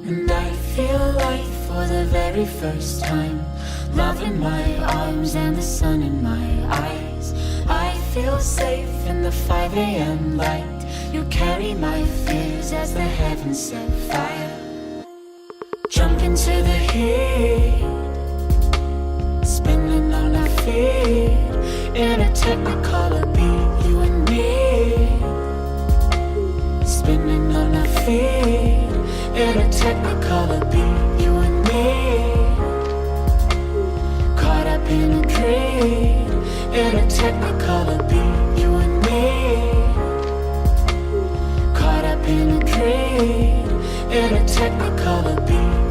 And I feel light for the very first time. Love in my arms and the sun in my eyes. I feel safe in the 5 a.m. light. You carry my fears as the heavens set fire. Jump into the heat, spinning on our feet in a technicolor beat. You and me, spinning on our feet in a technicolor beat. You and me, caught up in a dream in a technicolor beat. You and me, caught up in a dream in a technicolor beat.